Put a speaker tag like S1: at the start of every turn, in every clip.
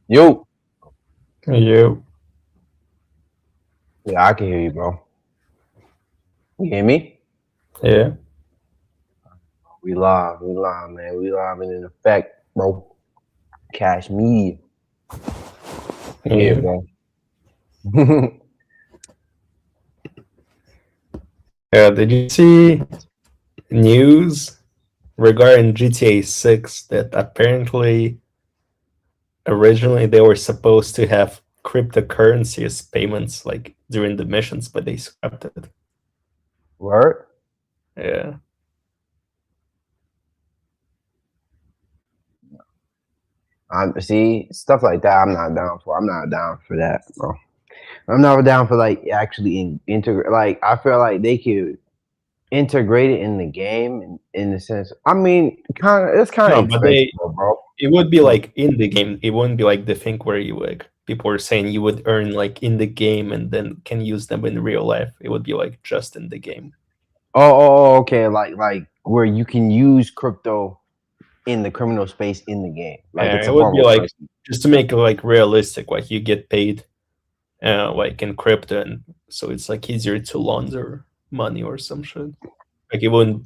S1: Yo,
S2: You,
S1: yeah, I can hear you, bro. You hear me?
S2: yeah,
S1: We live, man. We live and in effect, bro. Cash media. We here,
S2: yeah.
S1: bro.
S2: Did you see news regarding GTA 6 that apparently originally they were supposed to have cryptocurrency as payments like during the missions, but they scrapped it.
S1: Word.
S2: Yeah.
S1: I see stuff like that. I'm not down for. I'm not down for that, bro. I'm not down for like actually integrate. Like I feel like they could integrate it in the game in the sense. I mean, kind of. It's kind of
S2: No, but
S1: expensive,
S2: they
S1: bro.
S2: it would be
S1: But
S2: like in the game. It wouldn't be like the thing where you like people were saying you would earn like in the game and then can use them in real life. It would be like just in the game.
S1: okay. Like where you can use crypto in the criminal space in the game. Like
S2: Yeah,
S1: it's
S2: it
S1: a
S2: would
S1: form
S2: be
S1: of
S2: like
S1: currency.
S2: just to make it like realistic, like you get paid like in crypto, and so it's like easier to launder money or some shit. Like it wouldn't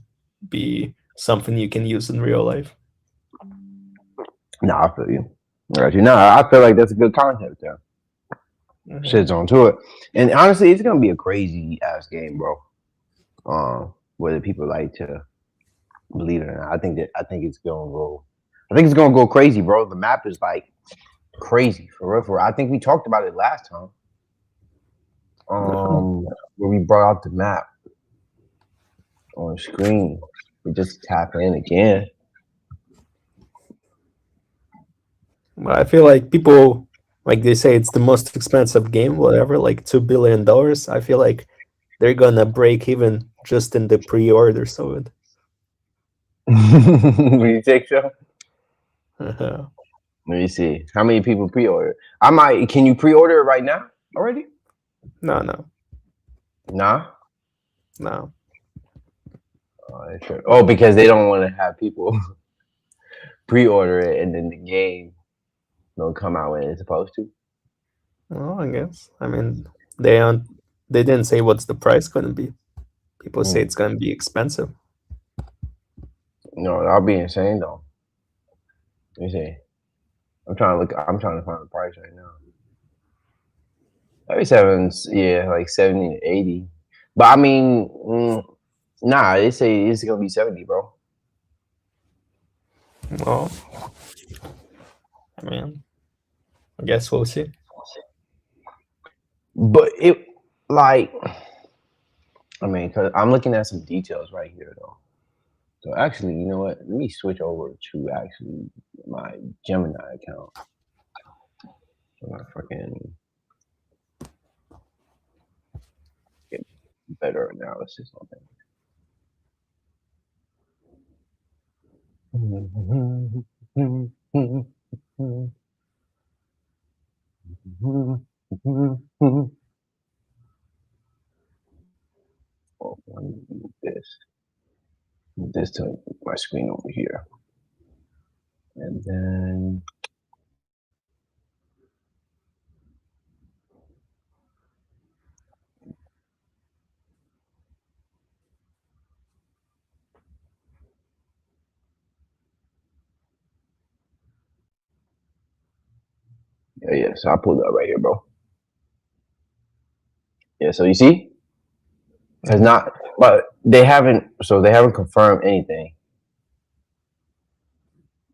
S2: be something you can use in real life.
S1: No, I feel you. I got you. No, I feel like that's a good concept there.
S2: Mhm.
S1: Shit's onto it. And honestly, it's gonna be a crazy ass game, bro. Whether people like to believe it or not. I think it's gonna go I think it's gonna go crazy, bro. The map is like crazy for real, for real. I think we talked about it last time.
S2: Uh-huh.
S1: Where we brought out the map on screen. We just tap in again.
S2: But I feel like people like they say it's the most expensive game, whatever, like $2 billion. I feel like they're gonna break even just in the pre-orders of it.
S1: What do you think so?
S2: Uh-huh.
S1: Let me see. How many people pre-order? I might. Can you pre-order it right now already?
S2: No, no,
S1: Nah.
S2: no.
S1: Oh, because they don't want to have people pre-order it and then the game don't come out when it's supposed to.
S2: Well, I guess. I mean, they aren't. They didn't say what's the price gonna be. People say
S1: Mm.
S2: it's gonna be expensive.
S1: No, that'll be insane though. Let me see. I'm trying to look. I'm trying to find the price right now. 37's yeah, like 70 to 80. But I mean, nah. They say it's gonna be 70, bro.
S2: Well, I mean, I guess we'll see.
S1: But it like I mean, cause I'm looking at some details right here though. So actually, you know what? Let me switch over to actually my Gemini account. So I fucking get better analysis on that. Oh, let me move this to my screen over here, and then yeah. So I pulled it up right here, bro. Yeah. So you see, it's
S2: Mhm.
S1: not, but they haven't. So they haven't confirmed anything.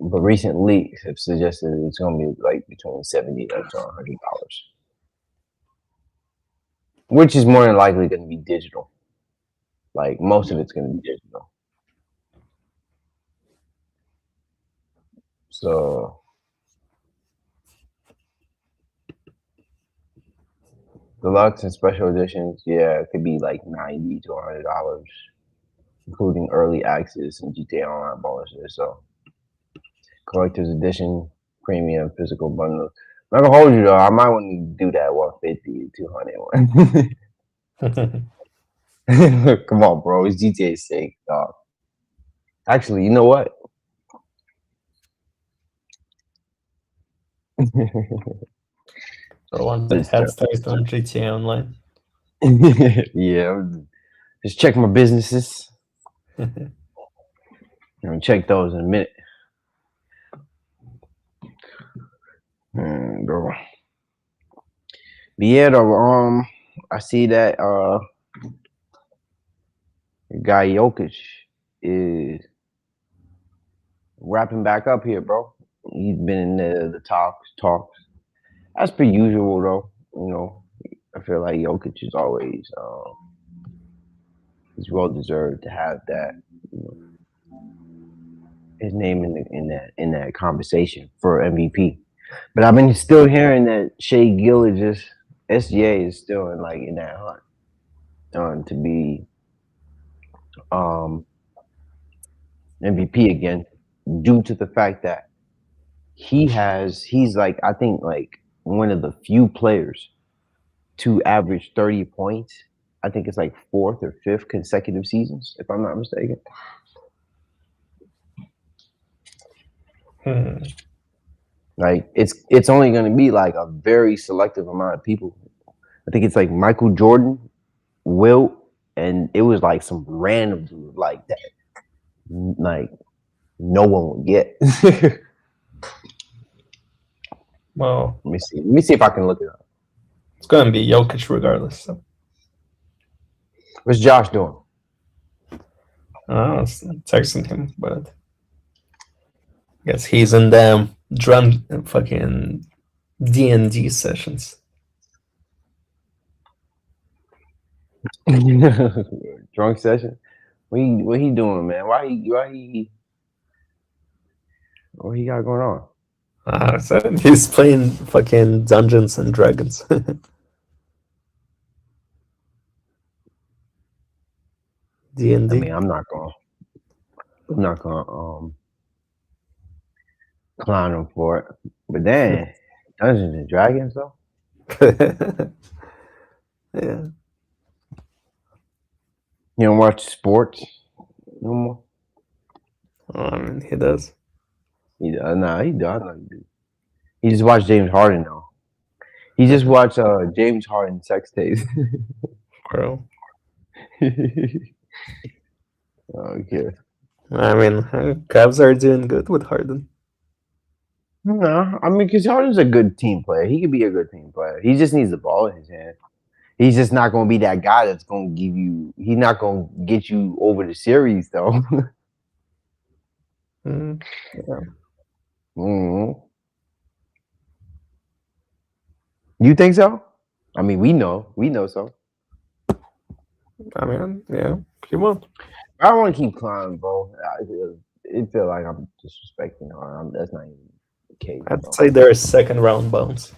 S1: But recent leaks have suggested it's going to be like between 70 up to $100, which is more than likely going to be digital. Like most of it's going to be digital. So deluxe and special editions, yeah, it could be like 90 to $100, including early access and GTA Online bonuses. So collector's edition, premium, physical bundle. I'm not gonna hold you though. I might want to do that 150, 200 one. Come on, bro. It's GTA 6, dog. Actually, you know what?
S2: For once, I had started on GTA Online.
S1: Yeah, just check my businesses. Check those in a minute. Bro. But yeah, though, I see that guy Jokic is wrapping back up here, bro. He's been in the talks. As per usual, though. I feel like Jokic is always he's well deserved to have that his name in that conversation for MVP. But I've been still hearing that Shea Gilgeous SGA is still in that hunt to be MVP again, due to the fact that he's like I think like one of the few players to average 30 points. I think it's like fourth or fifth consecutive seasons, if I'm not mistaken. Like it's only going to be like a very selective amount of people. I think it's like Michael Jordan, Wilt, and it was like some random dude like that. Like no one would get.
S2: Well,
S1: let me see if I can look it up.
S2: It's gonna be Jokic regardless. So.
S1: What's Josh doing?
S2: I was texting him, but I guess he's in them drum fucking D&D sessions.
S1: Drunk session? What he doing, man? What he got going on?
S2: So he's playing fucking Dungeons and Dragons. D&D.
S1: I mean, I'm not gonna clown him for it. But then Dungeons and Dragons though.
S2: Yeah.
S1: You don't watch sports no more?
S2: I mean, he does.
S1: He does. Nah, he does. I know he do. He just watched James Harden though. He just watched James Harden sex tapes.
S2: Bro.
S1: Okay.
S2: I mean, Cavs are doing good with Harden.
S1: No, I mean, because Harden's a good team player. He could be a good team player. He just needs the ball in his hand. He's just not going to be that guy that's going to give you. He's not going to get you over the series, though.
S2: Yeah.
S1: Mm-hmm. You think so? I mean, we know so.
S2: I mean, yeah, he won't.
S1: I don't want to keep clowning, bro. It feel like I'm disrespecting him. That's not even the case.
S2: I'd
S1: bro.
S2: say they're a second round bounce.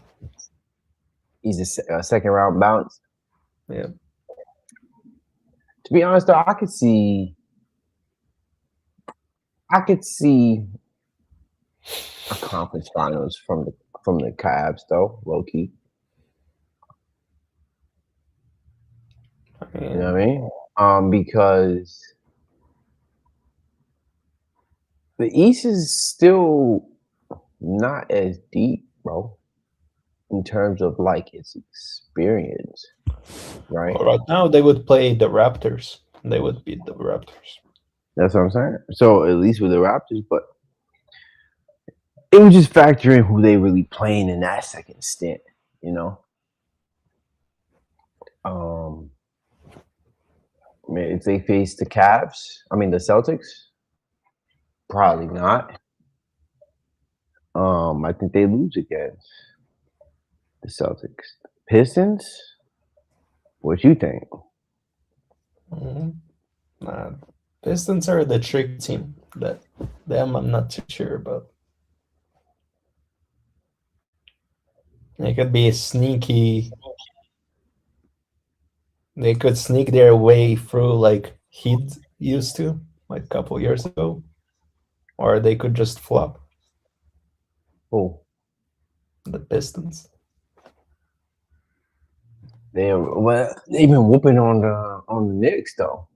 S1: He's a second round bounce.
S2: Yeah.
S1: To be honest, though, I could see a conference finals from the Cavs, though, low key. You know what I mean? Because the East is still not as deep, bro, in terms of like its experience, right?
S2: Well, right now, they would play the Raptors. They would beat the Raptors.
S1: That's what I'm saying. So at least with the Raptors, but it would just factor in who they really playing in that second stint, you know. If they face the Cavs, I mean the Celtics, probably not. I think they lose against the Celtics. Pistons, what you think?
S2: Pistons are the trick team. Them I'm not too sure about. They could be sneaky. They could sneak their way through like Heat used to, like a couple years ago. Or they could just flop.
S1: Oh,
S2: the Pistons.
S1: They've been whooping on the Knicks though.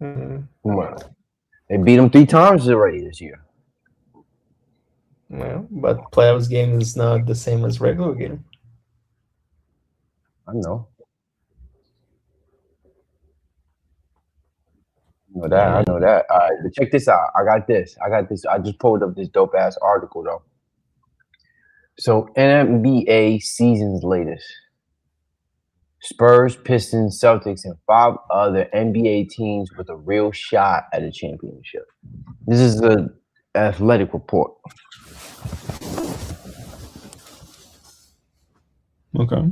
S2: Mm-hmm.
S1: Well, they beat them 3 times already this year.
S2: Well, but playoffs game is not the same as regular game.
S1: I know. I know that. All right, but check this out. I got this. I just pulled up this dope ass article though. So NBA season's latest. Spurs, Pistons, Celtics, and 5 other NBA teams with a real shot at a championship. This is the Athletic report.
S2: Okay.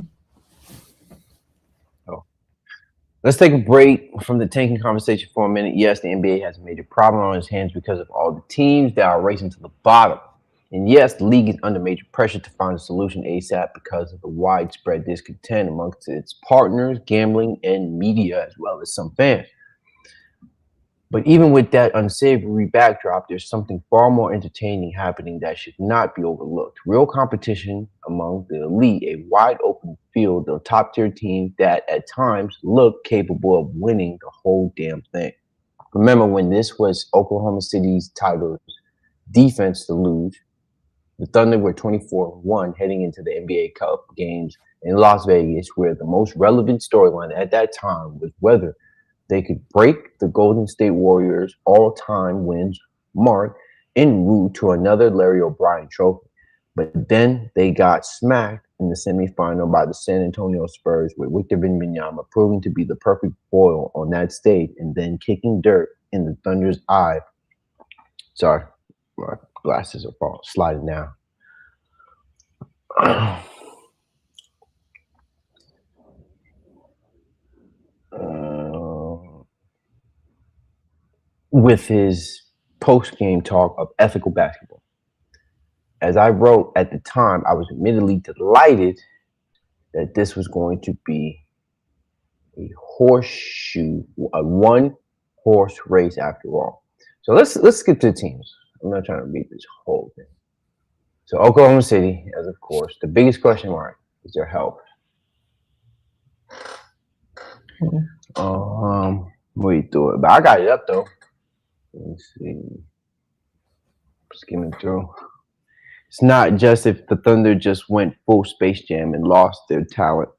S1: Let's take a break from the tanking conversation for a minute. Yes, the NBA has a major problem on its hands because of all the teams that are racing to the bottom. And yes, the league is under major pressure to find a solution ASAP because of the widespread discontent amongst its partners, gambling, and media, as well as some fans. But even with that unsavory backdrop, there's something far more entertaining happening that should not be overlooked. Real competition among the elite, a wide open field of top tier teams that at times look capable of winning the whole damn thing. Remember when this was Oklahoma City's title's defense to lose? The Thunder were 24-1 heading into the NBA Cup games in Las Vegas, where the most relevant storyline at that time was whether they could break the Golden State Warriors' all-time wins mark en route to another Larry O'Brien trophy. But then they got smacked in the semifinal by the San Antonio Spurs, with Victor Wembanyama proving to be the perfect foil on that stage and then kicking dirt in the Thunder's eye. Sorry, my glasses are sliding down. With his post-game talk of ethical basketball. As I wrote at the time, I was admittedly delighted that this was going to be a one-horse race after all. So let's skip to the teams. I'm not trying to read this whole thing. So Oklahoma City, as of course, the biggest question mark is their health. Wait through it, but I got it up though. Let's see. Skimming through. It's not just if the Thunder just went full Space Jam and lost their talent.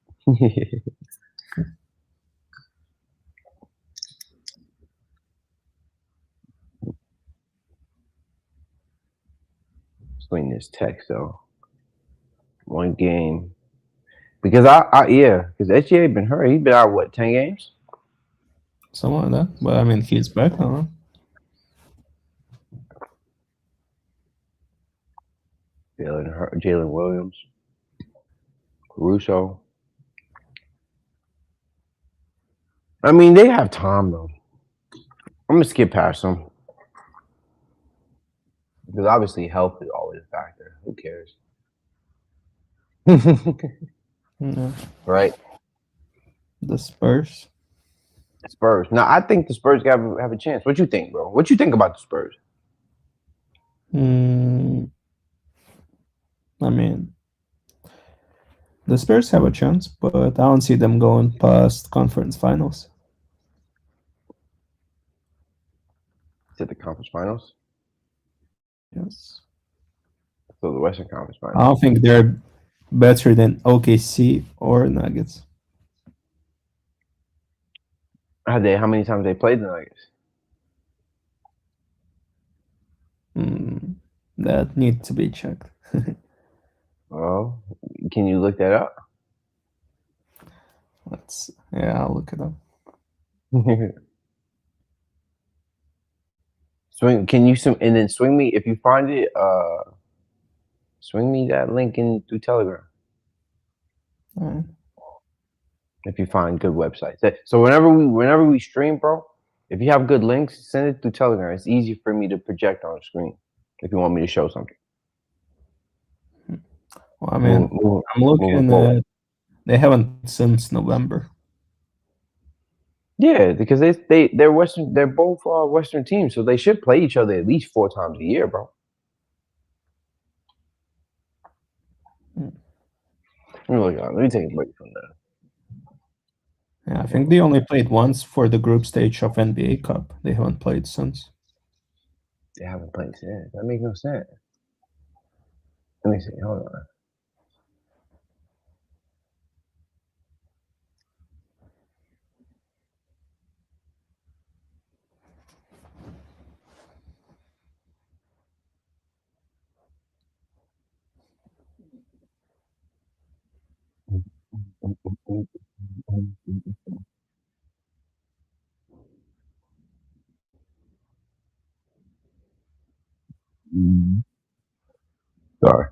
S1: Explain this text though. One game. Because because SGA been hurt. He's been out, what, 10 games?
S2: Something like that. But I mean, he's back now.
S1: Jalen Williams, Caruso. I mean, they have time though. I'm gonna skip past them because obviously health is always a factor. Who cares? Right?
S2: The Spurs.
S1: Spurs. Now, I think the Spurs have a chance. What you think, bro? What you think about the Spurs?
S2: I mean, the Spurs have a chance, but I don't see them going past conference finals.
S1: To the conference finals?
S2: Yes.
S1: So the Western Conference finals.
S2: I don't think they're better than OKC or Nuggets.
S1: How many times they played the Nuggets?
S2: That needs to be checked.
S1: Well, can you look that up?
S2: I'll look it up.
S1: Can you and then swing me if you find it? Swing me that link through Telegram.
S2: All right.
S1: If you find good websites. So whenever we stream, bro, if you have good links, send it through Telegram. It's easy for me to project on the screen if you want me to show something.
S2: Well, I mean, I'm looking at they haven't since November.
S1: Yeah, because they're Western. They're both Western teams, so they should play each other at least 4 times a year, bro. Let me take a break from that.
S2: Yeah, I think they only played once for the group stage of NBA Cup. They haven't played since.
S1: They haven't played since. That makes no sense. Let me see. Hold on. Sorry.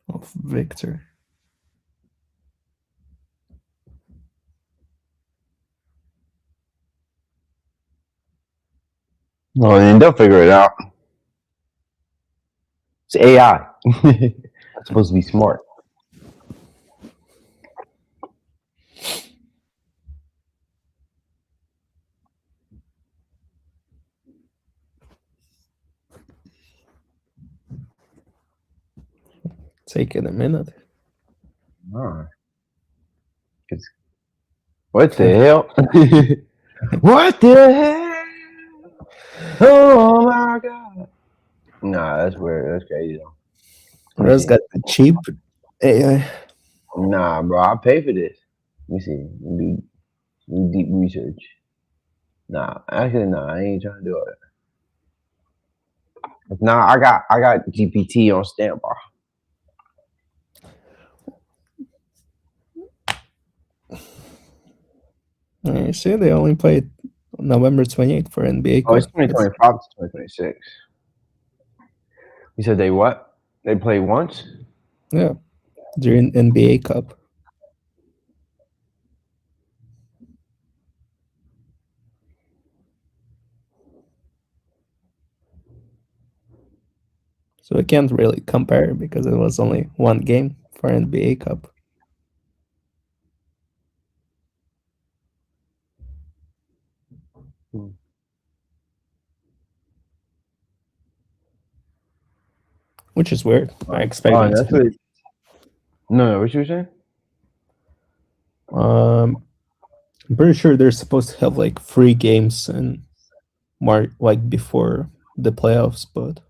S2: Of Victor.
S1: Well, then they'll figure it out. It's AI. It's supposed to be smart.
S2: Taking a minute.
S1: Alright. What the hell? What the hell? Oh my god. Nah, that's weird. That's crazy though. Let me
S2: Rose
S1: see.
S2: got the cheap AI.
S1: Nah, bro, I pay for this. Let me see. Do deep research. Nah, actually, nah, I ain't trying to do it. Nah, I got GPT on standby.
S2: You see, they only played November 28th for NBA
S1: Oh, it's
S2: Cup.
S1: 2025 to 2026. You said they what? They play once?
S2: Yeah, during NBA Cup. So I can't really compare because it was only one game for NBA Cup. Which is weird. I expect them
S1: that's
S2: to.
S1: what. No, what you were saying?
S2: I'm pretty sure they're supposed to have like 3 games in March, like before the playoffs, but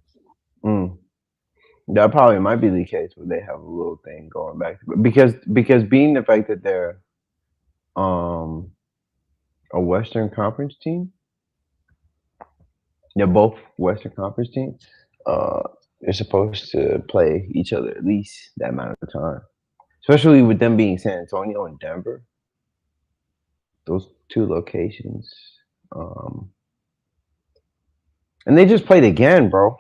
S1: That probably might be the case where they have a little thing going back to, because being the fact that they're a Western Conference team, they're both Western Conference teams. They're supposed to play each other at least that amount of time, especially with them being San Antonio and Denver. Those two locations, and they just played again, bro.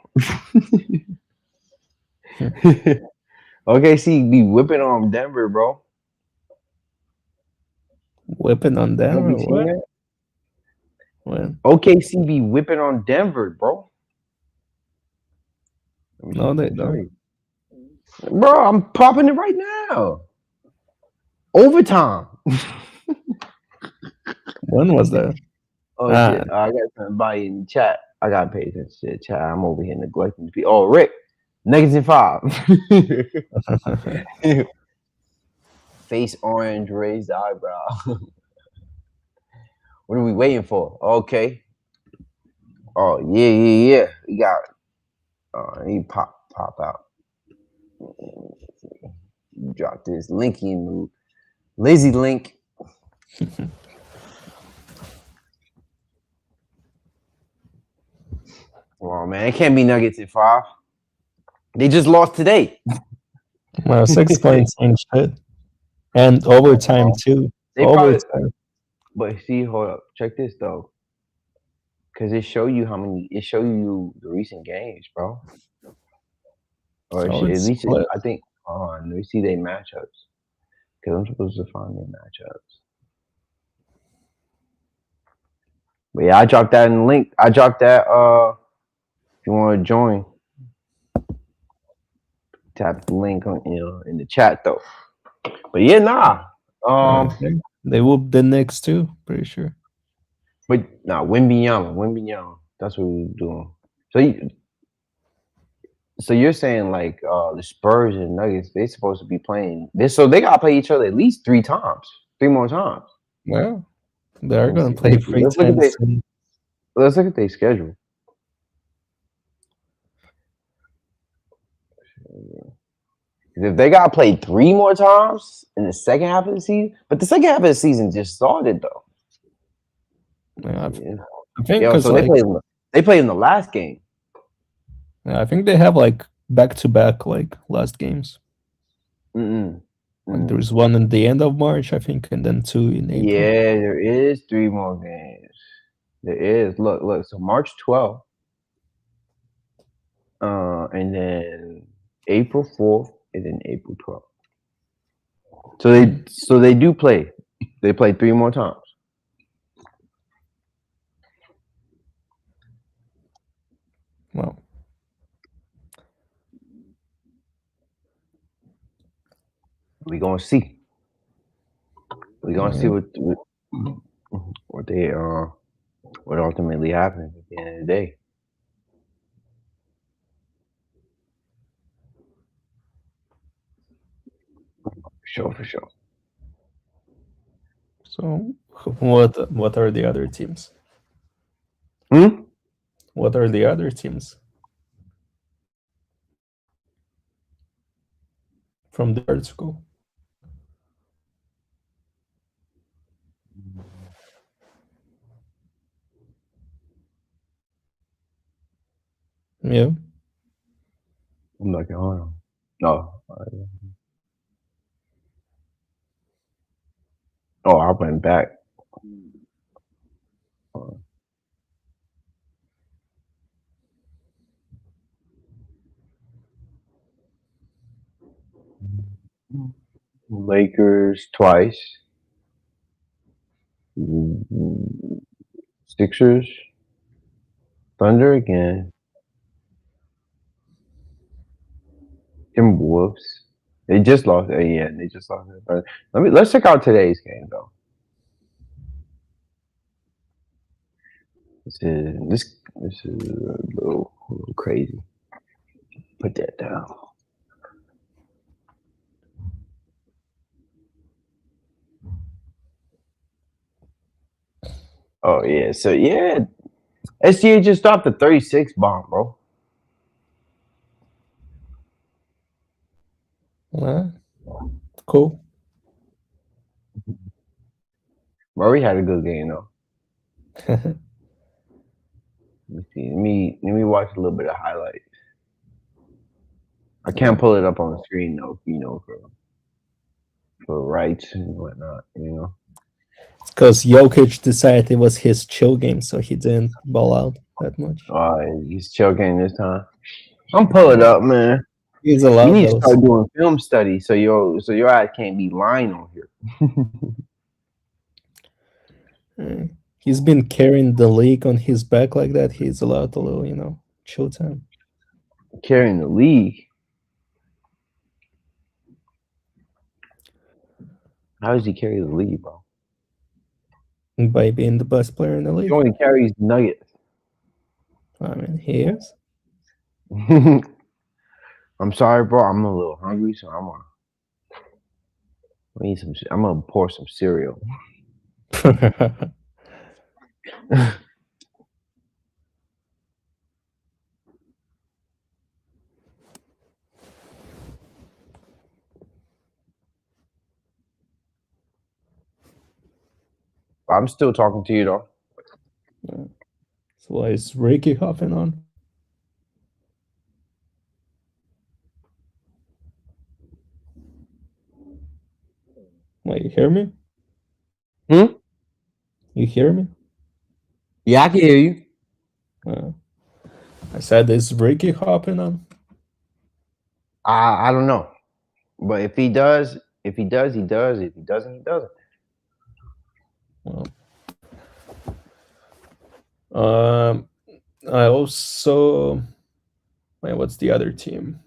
S1: OKC be whipping on Denver, bro.
S2: whipping on them
S1: Have
S2: or
S1: you seen
S2: what?
S1: that?
S2: When?
S1: OKC be whipping on Denver, bro.
S2: No, they don't.
S1: Bro, I'm popping it right now. Overtime.
S2: When was that?
S1: Oh shit! I got somebody in the chat. I gotta pay attention to the chat. I'm over here neglecting to be. Oh, Rick, -5. Face orange, raised eyebrow. What are we waiting for? Okay. Oh yeah. We got. He pop out. Drop this linky move. Lazy link. Come on, man. It can't be Nuggets at 5. They just lost today.
S2: Well, 6 points ain't shit. And overtime too.
S1: They probably,
S2: Overtime.
S1: but see, hold up. Check this though. Cause it show you how many. It show you the recent games, bro. Or
S2: So
S1: at
S2: it's
S1: least
S2: split.
S1: I think. Let me see their matchups. Cause I'm supposed to find their matchups. But yeah, I dropped that in the link. I dropped that. If you want to join, tap the link on in the chat though. But yeah, nah.
S2: They whooped the Knicks too, pretty sure.
S1: But nah, Wimbyama. That's what we were doing. So you're saying like the Spurs and Nuggets, they're supposed to be playing this, so they gotta play each other at least 3 more times.
S2: Well, they are
S1: Let's
S2: gonna
S1: see.
S2: play 3
S1: Let's look at
S2: times.
S1: let's look at their schedule. If they gotta play 3 more times in the second half of the season, but the second half of the season just started though.
S2: Yeah,
S1: Yeah.
S2: I think
S1: Yo, so
S2: like,
S1: they played in the last game.
S2: yeah, I think they have like back-to-back like last games. Like there's one in the end of March, I think, and then 2 in April.
S1: Yeah, there is 3 more games. There is. Look. So March 12th, and then April 4th, and then April 12th. So they do play. They play 3 more times.
S2: Well,
S1: we gonna see. We gonna see what they what ultimately happens at the end of the day. For sure.
S2: So what are the other teams? What are the other teams from the article? Yeah.
S1: I'm like, hold on. No. Oh, I went back. Lakers twice. Sixers. Thunder again. Timberwolves. They just lost. Yeah, they just lost. Let's check out today's game though. This is a little crazy. Put that down. Oh yeah, so yeah, SGA just dropped a 36 bomb, bro.
S2: Cool.
S1: Murray had a good game though. Let me see. Let me watch a little bit of highlights. I can't pull it up on the screen though, for rights and whatnot,
S2: Because Jokic decided it was his chill game, so he didn't ball out that much.
S1: He's chill game this time. I'm pulling it up, man.
S2: He's allowed.
S1: You need to start doing film study, so your ass can't be lying on
S2: here. He's been carrying the league on his back like that. He's allowed a little, chill time.
S1: Carrying the league. How does he carry the league, bro?
S2: By being the best player in the league.
S1: He only carries Nuggets.
S2: I mean, he is.
S1: I'm sorry, bro. I'm a little hungry, so I'm gonna pour some cereal. I'm still talking to you though.
S2: So why is Ricky hopping on? You hear me?
S1: Hmm?
S2: You hear me?
S1: Yeah, I can hear you.
S2: Uh, I said, is Ricky hopping on?
S1: I don't know. But if he does, he does. If he doesn't, he doesn't.
S2: Well, I also. Wait, what's the other team?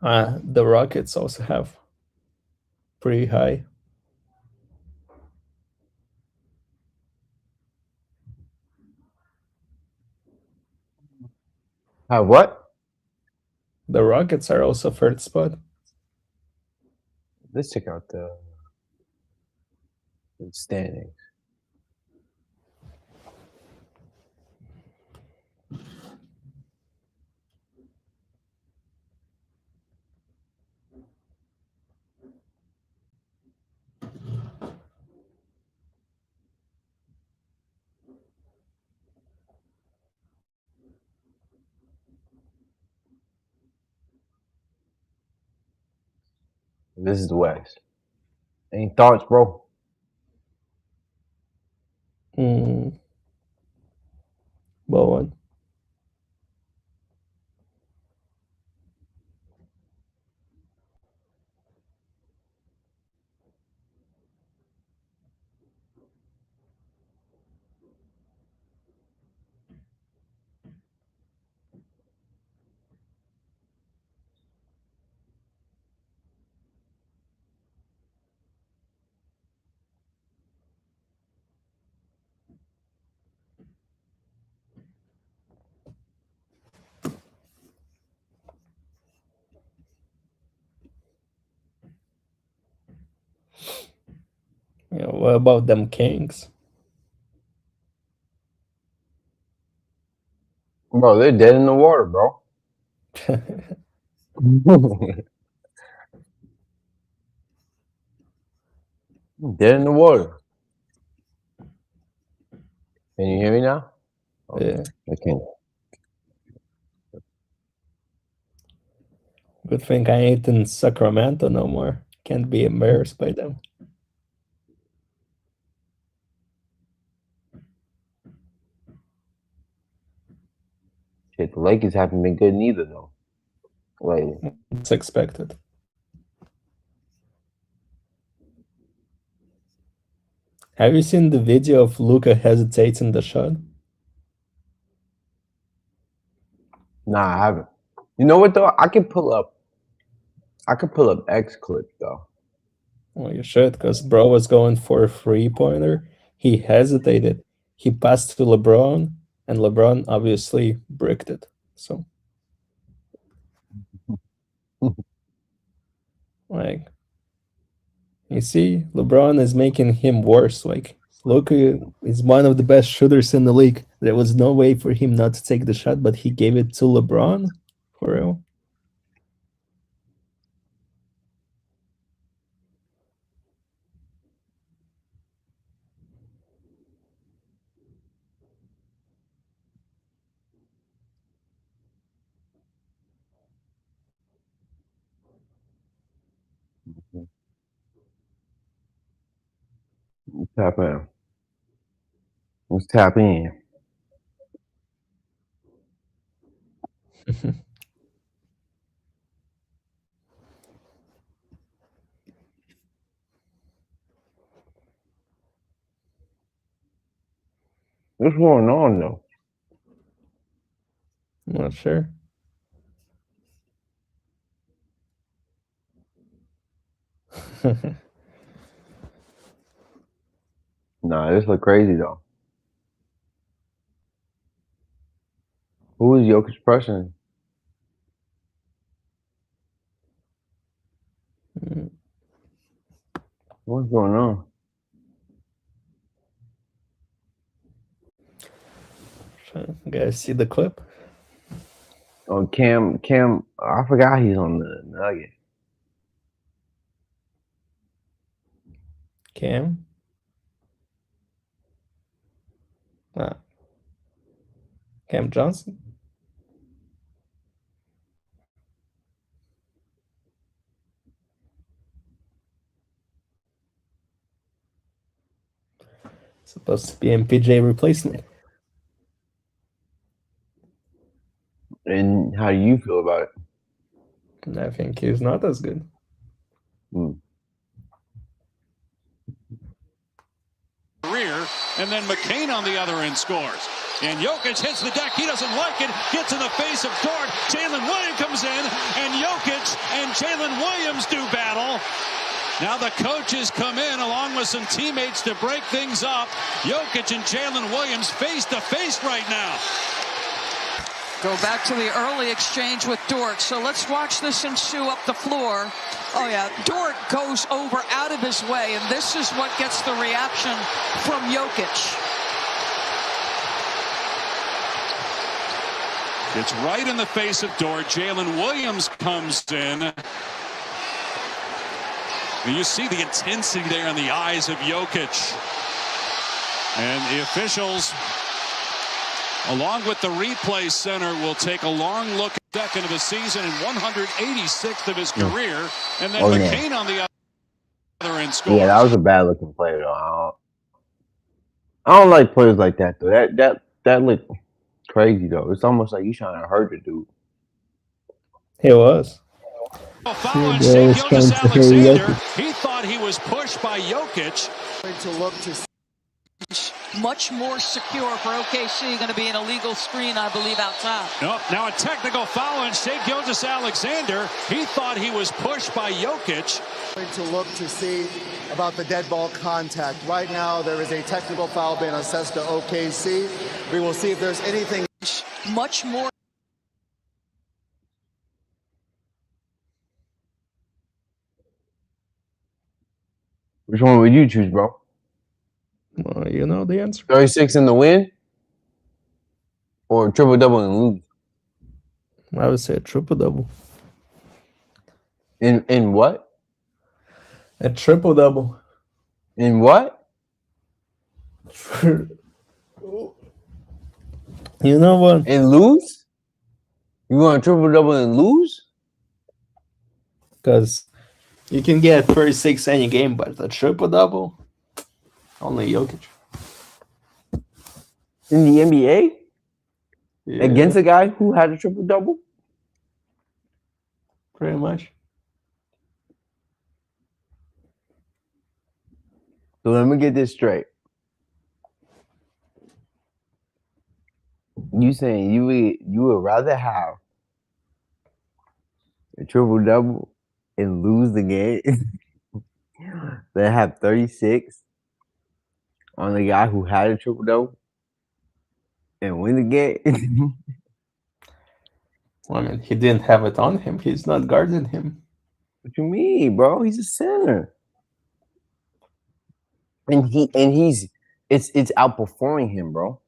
S2: The Rockets also have pretty high.
S1: What?
S2: The Rockets are also third spot.
S1: Let's check out the standings. This is the West. Any thoughts, bro?
S2: Mm. Well, what? Yeah, what about them Kings?
S1: Bro, they're dead in the water, bro. Dead in the water. Can you hear me now?
S2: Yeah.
S1: I can't.
S2: Good thing I ain't in Sacramento no more. Can't be embarrassed by them.
S1: Shit, the Lakers haven't been good neither, though. Lately.
S2: It's expected. Have you seen the video of Luca hesitating the shot?
S1: Nah, I haven't. You know what though? I could pull up X clip though.
S2: Well, you should, because bro was going for a 3-pointer. He hesitated. He passed to LeBron, and LeBron obviously bricked it. So, like, you see, LeBron is making him worse. Like, Luka is one of the best shooters in the league. There was no way for him not to take the shot, but he gave it to LeBron. For real.
S1: Let's tap in. Let's tap in. What's going on though?
S2: I'm not sure.
S1: Nah, this look crazy though. Who is Jokic pressing? What's going on?
S2: You guys see the clip?
S1: Oh, Cam. I forgot he's on the Nugget.
S2: Cam? Ah, Cam Johnson? Supposed to be MPJ replacement.
S1: And how do you feel about it?
S2: And I think he's not as good.
S3: Career, and then McCain on the other end scores. And Jokic hits the deck. He doesn't like it. Gets in the face of Dort. Jalen Williams comes in, and Jokic and Jalen Williams do battle. Now the coaches come in along with some teammates to break things up. Jokic and Jalen Williams face to face right now.
S4: Go back to the early exchange with Dort. So let's watch this ensue up the floor. Oh, yeah. Dort goes over out of his way, and this is what gets the reaction from Jokic.
S3: It's right in the face of Dort. Jalen Williams comes in. And you see the intensity there in the eyes of Jokic. And the officials, along with the replay center, will take a long look at the second of the season and 186th of his career. And then McCain on the other end scores.
S1: Yeah, that was a bad looking play though. I don't like players like that though. That looked crazy though. It's almost like you trying to hurt the dude.
S2: He was.
S3: Following Shai Gilgeous-Alexander, he thought he was pushed by Jokic.
S4: To look to much more secure for OKC. Going to be an illegal screen, I believe, out top.
S3: Nope. Now a technical foul on Shai Gilgeous-Alexander. He thought he was pushed by Jokic.
S5: To look to see about the dead ball contact. Right now, there is a technical foul being assessed to OKC. We will see if there's anything
S4: much more.
S1: Which one would you choose, bro?
S2: Well, you know the answer.
S1: 36 in the win? Or triple-double and lose?
S2: I would say a triple-double.
S1: In what?
S2: A triple-double.
S1: In what?
S2: You know what?
S1: And lose? You want a triple-double and lose?
S2: Because you can get 36 any game, but a triple-double, only Jokic.
S1: In the NBA?
S2: Yeah,
S1: Against a guy who had a triple-double?
S2: pretty much.
S1: So let me get this straight. You saying you would rather have a triple-double and lose the game than have 36 on the guy who had a triple-double and win the game?
S2: Well, I mean, he didn't have it on him. He's not guarding him.
S1: What you mean, bro? He's a center. And he's outperforming him, bro.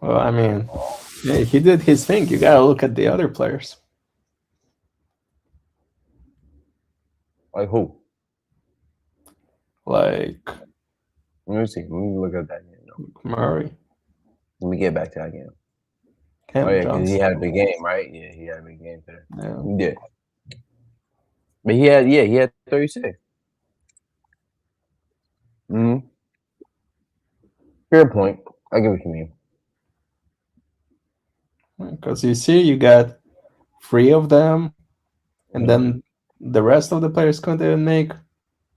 S2: Well, I mean, yeah, he did his thing. You gotta look at the other players.
S1: Like who?
S2: Like
S1: Let me see. Let me look at that again.
S2: Murray.
S1: Let me get back to that game.
S2: Cam
S1: Oh yeah, because
S2: Johnson.
S1: he had a big game, right? Yeah, he had a big game today.
S2: Yeah.
S1: He did. But he had 36. Mm-hmm. Fair point. I get what you mean.
S2: Because you see, you got 3 of them, and then the rest of the players couldn't make.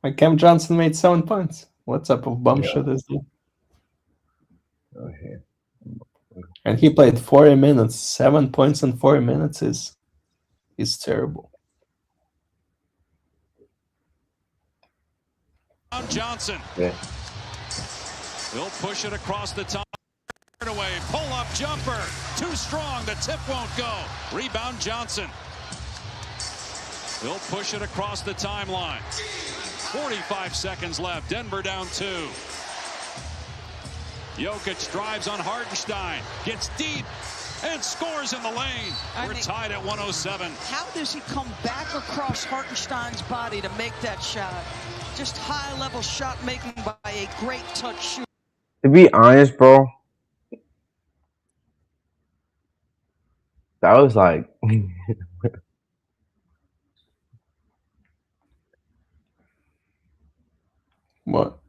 S2: Like Cam Johnson made 7 points. What's up of bum shit is he?
S1: Okay.
S2: And he played 40 minutes. 7 points in 40 minutes is terrible.
S3: Johnson.
S1: Yeah.
S3: He'll push it across the top. Away. Pull-up jumper. Too strong. The tip won't go. Rebound Johnson. He'll push it across the timeline. 45 seconds left. Denver down 2. Jokic drives on Hartenstein. Gets deep and scores in the lane. We're tied at 107.
S4: How does he come back across Hartenstein's body to make that shot? Just high-level shot making by a great touch shooter.
S1: To be honest, bro, that was like
S2: What?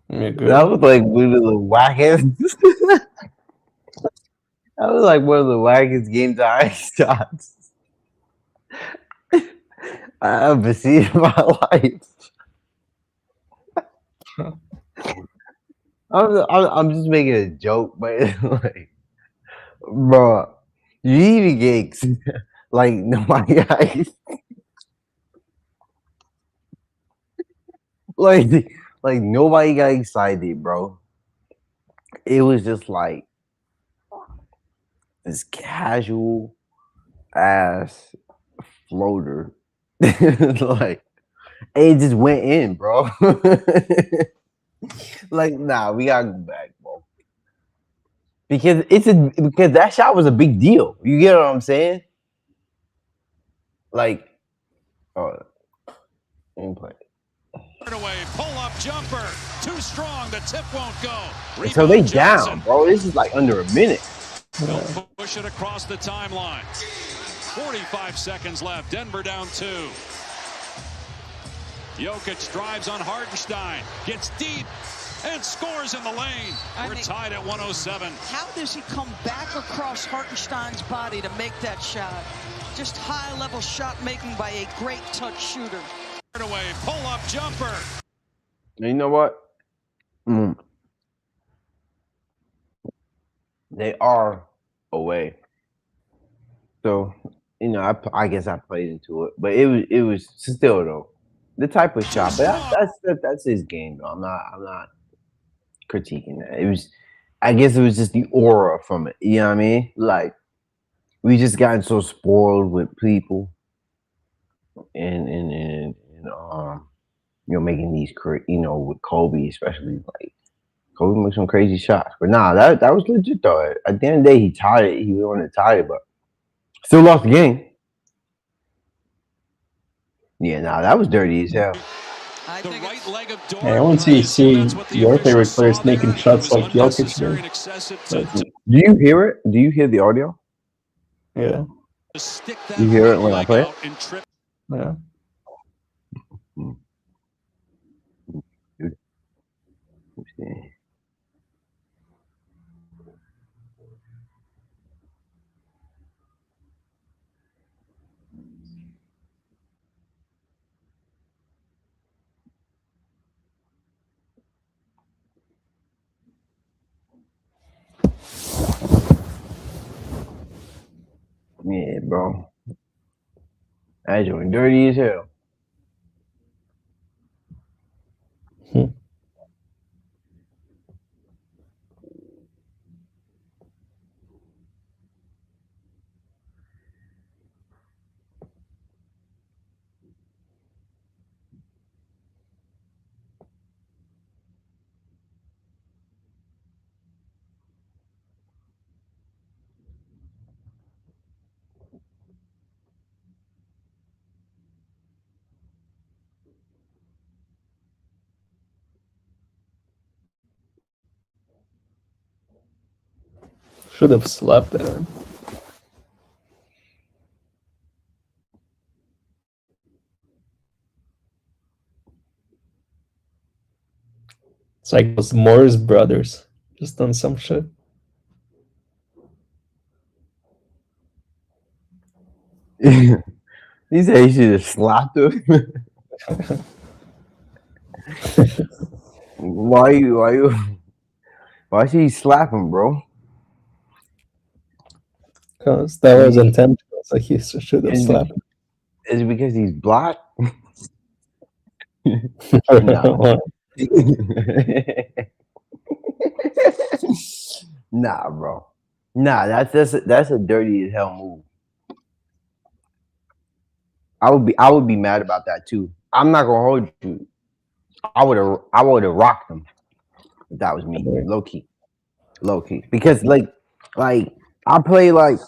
S2: You good?
S1: That was like one of the wackest. That was like one of the wackest game time shots I ever seen in my life. I'm just making a joke, but it's like, bro, you eating cakes like nobody else. like nobody got excited, bro. It was just like this casual ass floater. Like it just went in, bro. Like, nah, we gotta go back, bro. Because because that shot was a big deal. You get what I'm saying? Like, oh, let me play.
S3: Away, pull-up jumper, too strong. The tip won't go.
S1: So they
S3: Rebound
S1: down,
S3: Johnson.
S1: bro. This is like under a minute.
S3: They'll push it across the timeline. 45 seconds left. Denver down 2. Jokic drives on Hartenstein, gets deep, and scores in the lane. We're tied at 107.
S4: How does he come back across Hartenstein's body to make that shot? Just high-level shot making by a great touch shooter.
S3: Away, pull-up jumper.
S1: You know what? They are away. So, you know, I guess I played into it, but it was still though the type of shot. But that's his game though. I'm not critiquing that. I guess it was just the aura from it. You know what I mean? Like we just gotten so spoiled with people and you know, making these with Kobe especially, like Kobe makes some crazy shots. But nah, that was legit though. At the end of the day, he tied it. He wanted to tie it, but still lost the game. Yeah, nah, that was dirty as hell.
S3: The right leg of Dort.
S2: Hey, I want to see your favorite players making shots like Jokic do.
S1: Do you hear it? Do you hear the audio?
S2: Yeah.
S1: You hear it when I play it?
S2: Yeah.
S1: Yeah, bro. That joint dirty as hell.
S2: Should have slapped that. It's like those Morris brothers just done some shit.
S1: He said he should have slapped him. Why should he slap him, bro?
S2: Because that was intentional. So he should have slapped him.
S1: Is it because he's black? Nah, bro. Nah, that's a dirty as hell move. I would be mad about that too. I'm not gonna hold you. I would have rocked him if that was me. Low key. Because like I feel like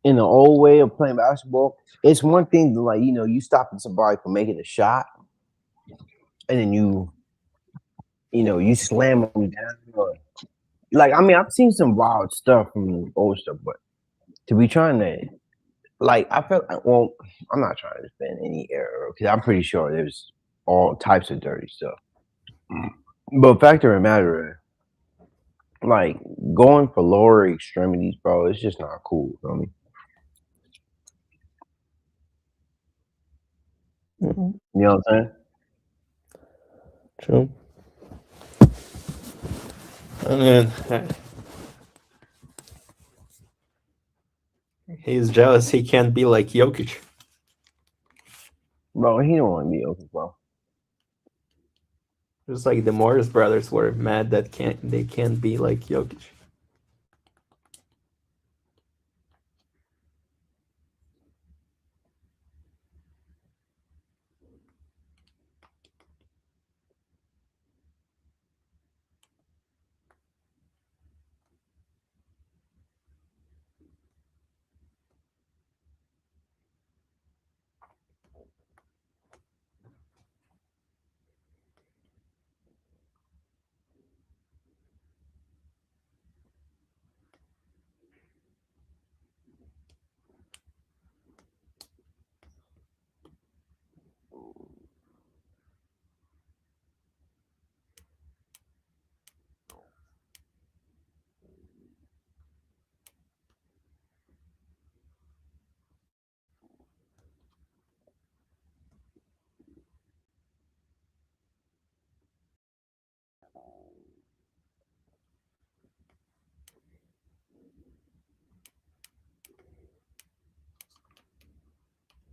S1: in the old way of playing basketball, it's one thing to you stopping somebody from making a shot. and then you slam them down. Like, I mean, I've seen some wild stuff from the old stuff, but to be trying to, like, I felt, well, I'm not trying to defend any era because I'm pretty sure there's all types of dirty stuff. But fact of the matter is, like, going for lower extremities, bro, it's just not cool. You know what I mean?
S2: Mhm.
S1: You know what I'm saying?
S2: True. And then he's jealous he can't be like Jokic.
S1: Bro, he don't want to be open, bro.
S2: Just like the Morris brothers were mad that they can't be like Jokic.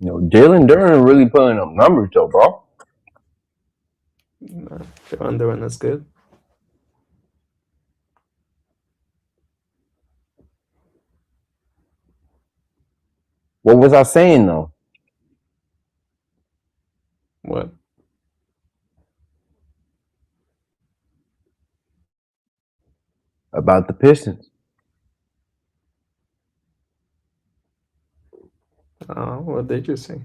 S1: Jalen Duren really putting up numbers, though, bro.
S2: Joe Underwood is good.
S1: What was I saying, though?
S2: What?
S1: About the Pistons.
S2: What did you say?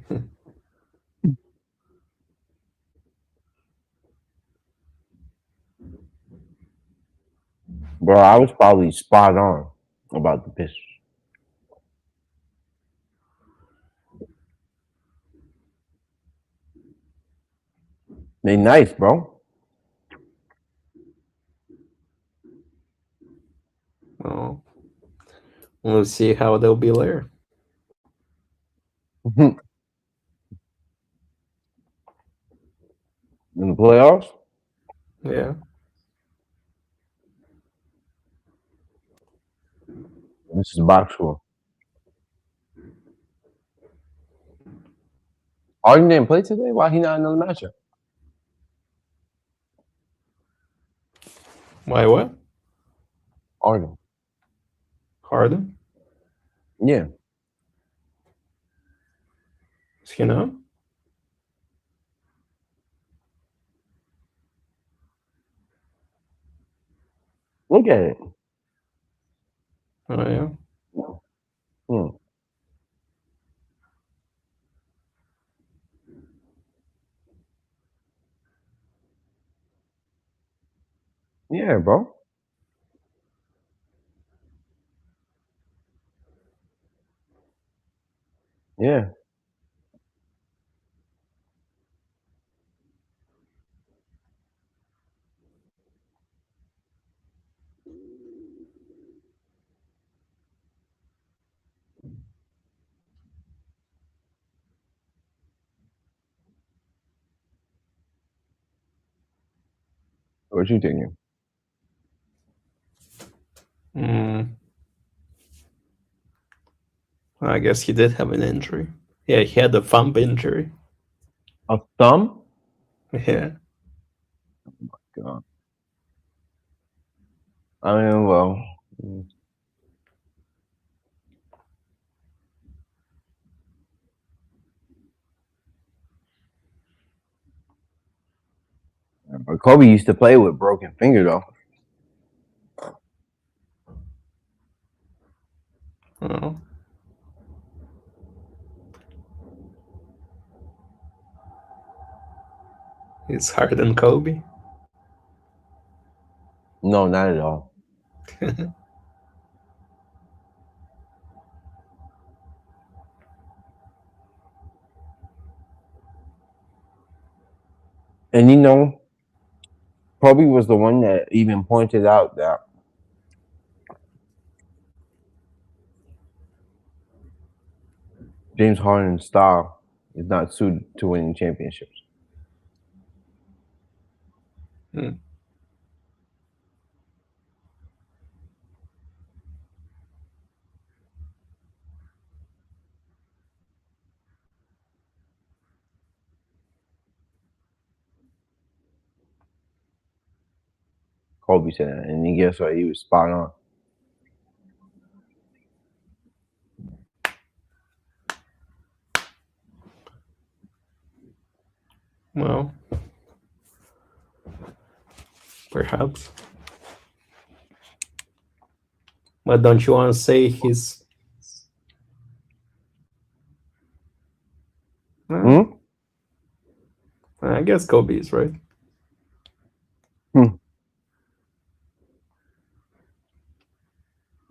S1: Bro, I was probably spot on about the Pistons. They nice, bro.
S2: Oh, we'll see how they'll be later.
S1: In the playoffs?
S2: Yeah.
S1: This is box score. Harden didn't play today? Why he not in another matchup?
S2: Why what?
S1: Harden.
S2: Harden?
S1: Yeah.
S2: You know?
S1: Look at it.
S2: Oh yeah.
S1: Hmm. Yeah, bro. Yeah. What you thinking?
S2: I guess he did have an injury. Yeah, he had a thumb injury.
S1: A thumb?
S2: Yeah.
S1: God. I mean, well. But Kobe used to play with broken finger, though.
S2: Oh. He's harder than Kobe.
S1: No, not at all. And you know, Kobe was the one that even pointed out that James Harden's style is not suited to winning championships. Kobe said that, and guess what? He was spot on.
S2: Well, perhaps. But don't you want to say he's...
S1: Hmm?
S2: I guess Kobe is right.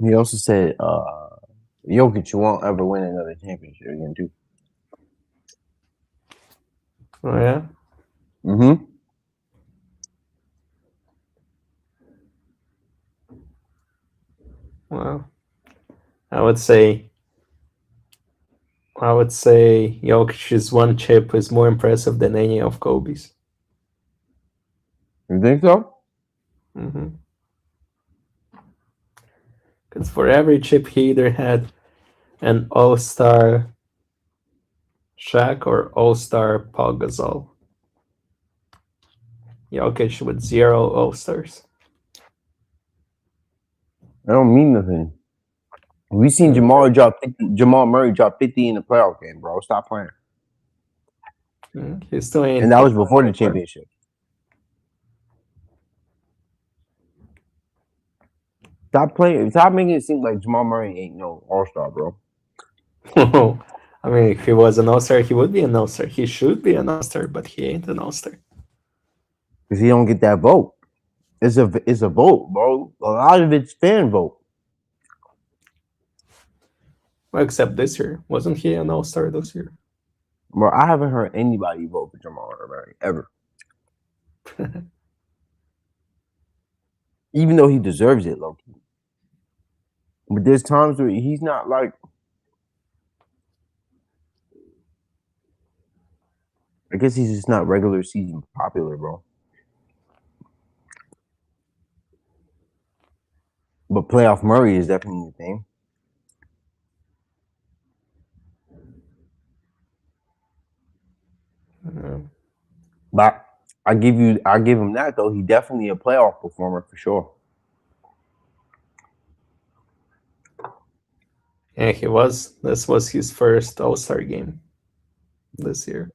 S1: He also said, Jokic, you won't ever win another championship again, too.
S2: Oh, yeah?
S1: Mm-hmm.
S2: Well, I would say Jokic's one chip is more impressive than any of Kobe's.
S1: You think so?
S2: Mm-hmm. Because for every chip, he either had an all-star Shaq or all-star Paul Gasol. Jokic with 0 all-stars.
S1: I don't mean nothing. We seen Jamal Murray drop 50 in the playoff game, bro. Stop playing.
S2: He still ain't.
S1: And that was before the championship. Stop playing. Stop making it seem like Jamal Murray ain't no all-star, bro.
S2: I mean, if he was an all-star, he would be an all-star. He should be an all-star, but he ain't an all-star.
S1: Because he don't get that vote. It's a vote, bro. A lot of it's fan vote.
S2: Well, except this year. Wasn't he an all-star this year?
S1: Bro, I haven't heard anybody vote for Jamal Murray, ever. Even though he deserves it, low-key. But there's times where he's not like... I guess he's just not regular season popular, bro. But playoff Murray is definitely the thing. But I give him that though. He's definitely a playoff performer for sure.
S2: Yeah, he was. This was his first all-star game this year.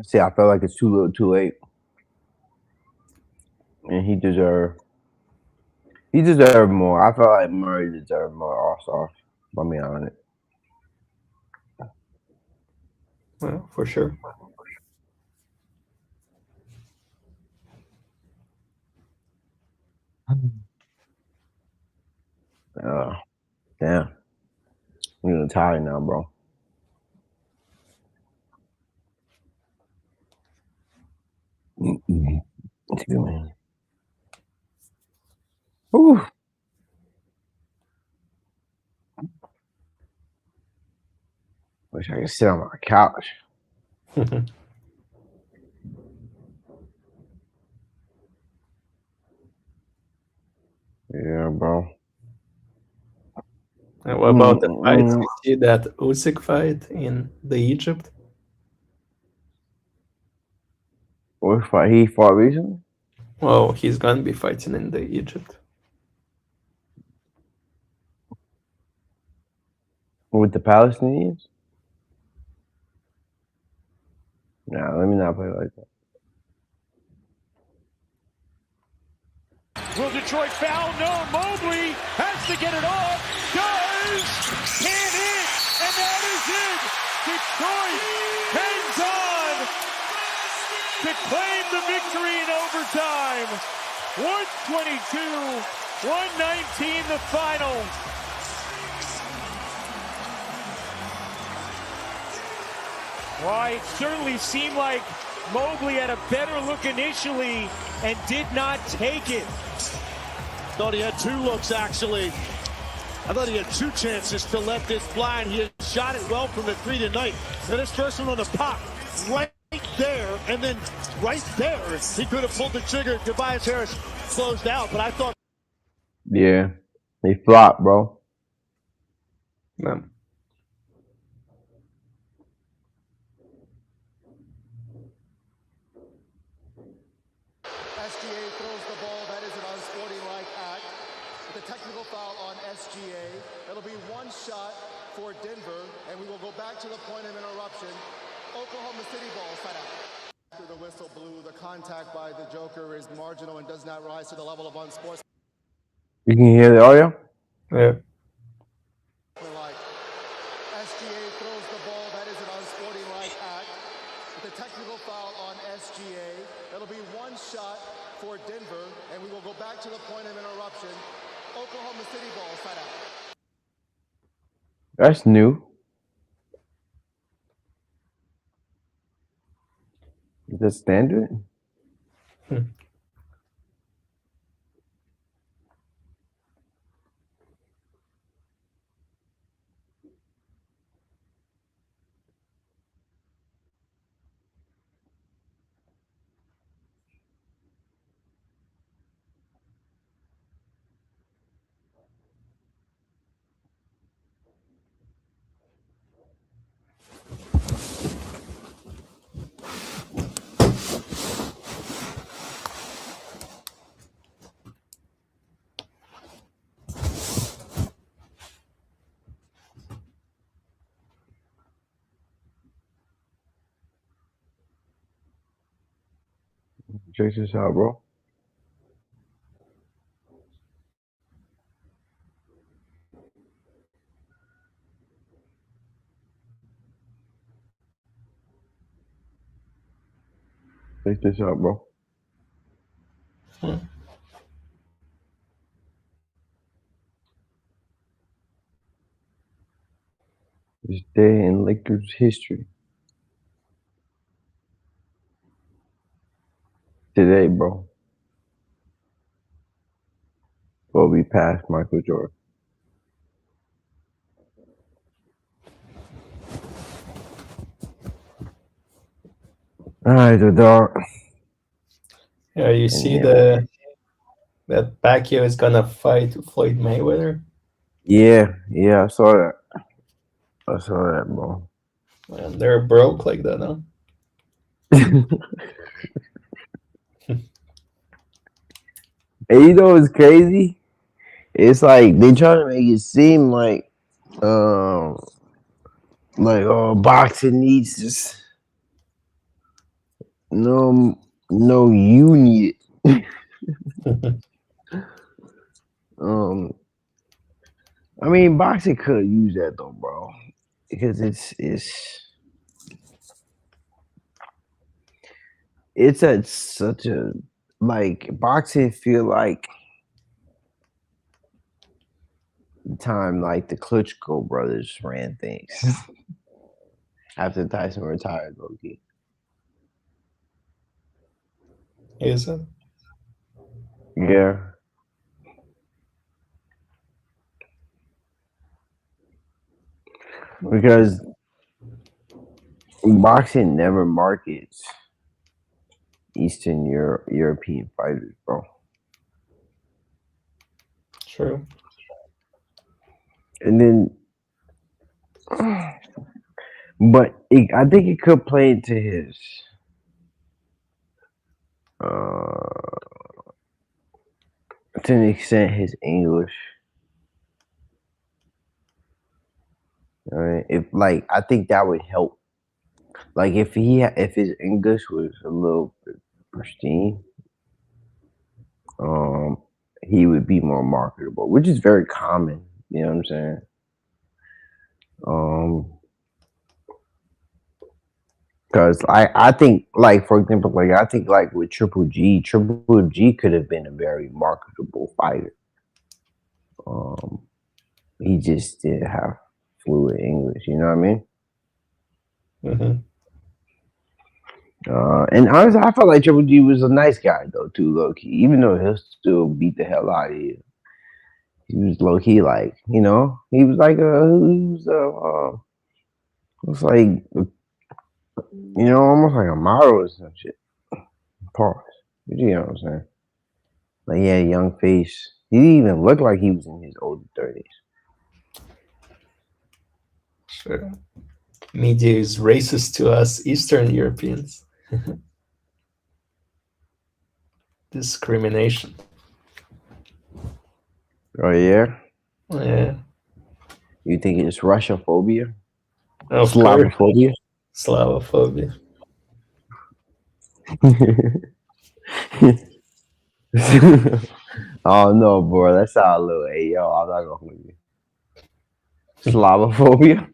S1: See, I felt like it's too little, too late, and he deserved more. I felt like Murray deserved more all-stars. If I'm being honest.
S2: Well, for sure.
S1: Damn. I'm tired now, bro. Excuse me. Ooh. Wish I could sit on my couch. Yeah, bro.
S2: And what about the fights? You see that Usyk fight in the Egypt?
S1: What fight he fought recently?
S2: Well, he's gonna be fighting in the Egypt.
S1: With the Palestinians? Nah, let me not play like that.
S3: Will Detroit foul? No. Mobley has to get it off. Does.
S6: fires, can't hit, and that is it. Detroit hangs on to claim the victory in overtime. 122-119 the final. Well, it certainly seemed like Mobley had a better look initially and did not take it.
S7: Thought he had 2 looks, actually. I thought he had 2 chances to let this fly, and he had shot it well from the 3 tonight. Now this first one on the pop, right there, and then right there, he could have pulled the trigger. Tobias Harris closed out, but I thought...
S1: Yeah, they flopped, bro.
S2: No.
S5: SGA throws the ball. That is an unsporting-like act. With a technical foul on SGA. It'll be 1 shot for Denver, and we will go back to the point of interruption. Oklahoma City ball side out. After the whistle blew, the contact by the Joker is marginal and does not rise to the level of unsportsmanlike.
S1: You can hear the audio?
S2: Yeah.
S5: SGA throws the ball. That is an unsporting-like act. With a technical foul on SGA. It'll be 1 shot for Denver, and we will go back to the point of interruption. Oklahoma City ball side out.
S1: That's new. Is that standard? Check this out, bro. Check this out, bro. This day in Lakers history. Today, bro. Will be past Michael Jordan. All right, the dog.
S2: Yeah, you see that Pacquiao is gonna fight Floyd Mayweather?
S1: Yeah, I saw that. I saw that, bro.
S2: Man, they're broke like that, huh?
S1: And you know what's crazy? It's like they try to make it seem like boxing needs this. No, you need it. I mean, boxing could use that though, bro, because it's at such a like boxing feel like the time like the Klitschko brothers ran things after Tyson retired, low-key.
S2: Is it?
S1: Yeah. Because boxing never markets Eastern European fighters, bro.
S2: True.
S1: And then, but I think it could play into his to an extent his English. All right, I think that would help. Like if his English was a little bit pristine, he would be more marketable, which is very common. You know what I'm saying? Because I think, like, for example, like, I think, like, with Triple G could have been a very marketable fighter. He just didn't have fluid English, you know what I mean?
S2: Mm-hmm.
S1: And honestly, I felt like Triple G was a nice guy, though, too, low key. Even though he'll still beat the hell out of you, he was low key, like, you know, he was like it's like, you know, almost like a model or some shit. Pause. You know what I'm saying? Like, he had a young face. He didn't even look like he was in his older 30s.
S2: Sure. Media is racist to us Eastern Europeans. Discrimination.
S1: Oh, yeah?
S2: Yeah.
S1: You think it's Russia-phobia?
S2: Of course.
S1: Slavophobia?
S2: Slavophobia.
S1: Oh, no, bro. That sounds a little, hey, yo, I'm not going to hold you. Slavophobia?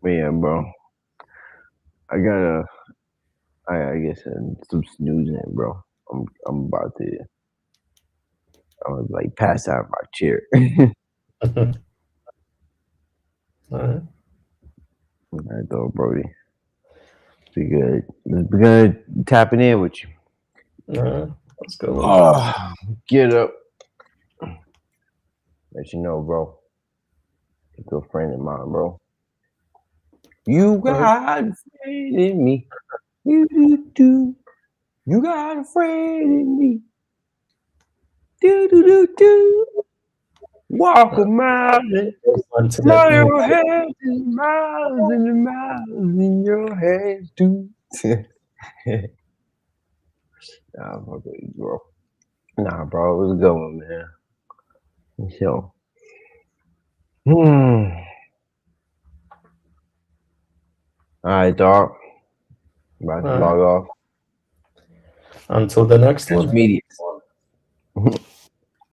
S1: Yeah, bro. I guess some snoozing, bro. I'm about to. I was like pass out my chair.
S2: Alright.
S1: I thought, Brody. Be good. Be good tapping in with you.
S2: Alright. Let's go.
S1: Oh, get up. Let you know, bro. A good friend of mine, bro. You got a friend in me. You do. You got a friend in me. Do. Walk a mile. Smile your hands and miles and miles in your hands too. Nah, fuck with you, bro. Nah, bro, it was a good one, man. Yo. Alright, dog. About to log off.
S2: Until the next one.
S1: Media.